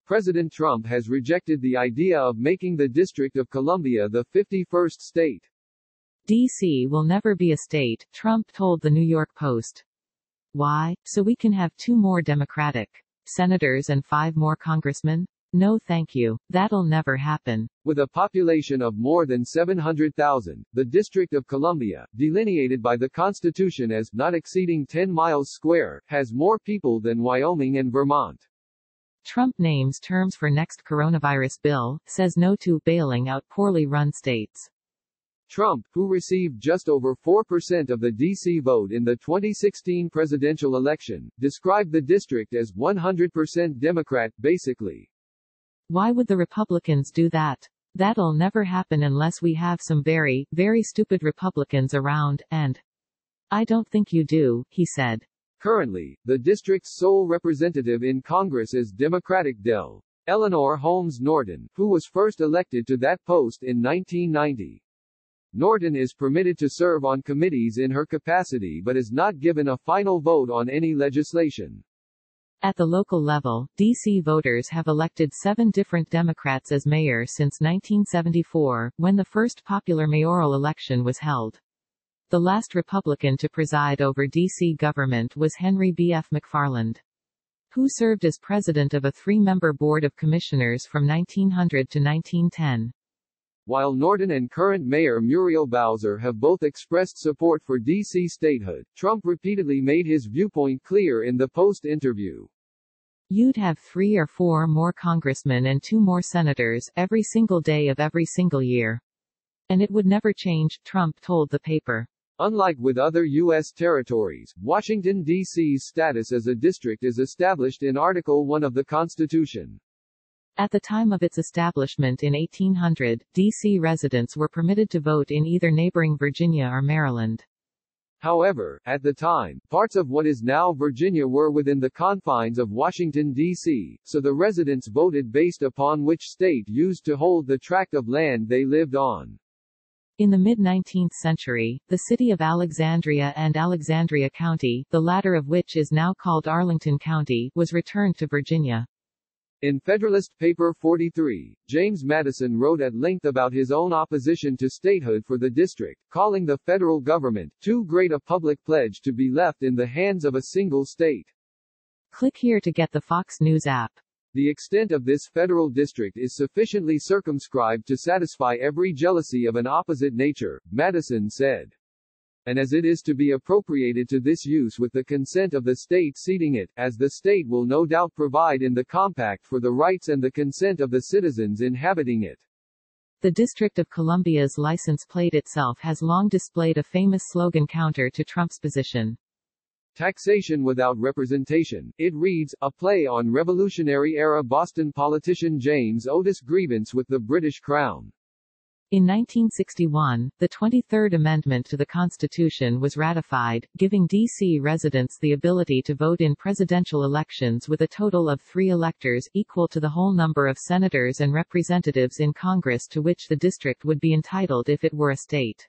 President Trump has rejected the idea of making the District of Columbia the 51st state. D.C. will never be a state, Trump told the New York Post. Why? So we can have 2 more Democratic senators and 5 more congressmen? No thank you. That'll never happen. With a population of more than 700,000, the District of Columbia, delineated by the Constitution as not exceeding 10 miles square, has more people than Wyoming and Vermont. Trump names terms for next coronavirus bill, says no to bailing out poorly run states. Trump, who received just over 4% of the D.C. vote in the 2016 presidential election, described the district as 100% Democrat, basically. Why would the Republicans do that? That'll never happen unless we have some very, very stupid Republicans around, and I don't think you do, he said. Currently, the district's sole representative in Congress is Democratic Del. Eleanor Holmes Norton, who was first elected to that post in 1990. Norton is permitted to serve on committees in her capacity but is not given a final vote on any legislation. At the local level, D.C. voters have elected 7 different Democrats as mayor since 1974, when the first popular mayoral election was held. The last Republican to preside over D.C. government was Henry B. F. McFarland, who served as president of a 3-member board of commissioners from 1900 to 1910. While Norton and current mayor Muriel Bowser have both expressed support for D.C. statehood, Trump repeatedly made his viewpoint clear in the Post interview. You'd have 3 or 4 more congressmen and 2 more senators, every single day of every single year. And it would never change, Trump told the paper. Unlike with other U.S. territories, Washington, D.C.'s status as a district is established in Article 1 of the Constitution. At the time of its establishment in 1800, D.C. residents were permitted to vote in either neighboring Virginia or Maryland. However, at the time, parts of what is now Virginia were within the confines of Washington, D.C., so the residents voted based upon which state used to hold the tract of land they lived on. In the mid-19th century, the city of Alexandria and Alexandria County, the latter of which is now called Arlington County, was returned to Virginia. In Federalist Paper 43, James Madison wrote at length about his own opposition to statehood for the district, calling the federal government too great a public pledge to be left in the hands of a single state. Click here to get the Fox News app. The extent of this federal district is sufficiently circumscribed to satisfy every jealousy of an opposite nature, Madison said. And as it is to be appropriated to this use with the consent of the state ceding it, as the state will no doubt provide in the compact for the rights and the consent of the citizens inhabiting it. The District of Columbia's license plate itself has long displayed a famous slogan counter to Trump's position. Taxation without representation, it reads, a play on Revolutionary-era Boston politician James Otis' grievance with the British Crown. In 1961, the 23rd Amendment to the Constitution was ratified, giving D.C. residents the ability to vote in presidential elections with a total of 3 electors, equal to the whole number of senators and representatives in Congress to which the district would be entitled if it were a state.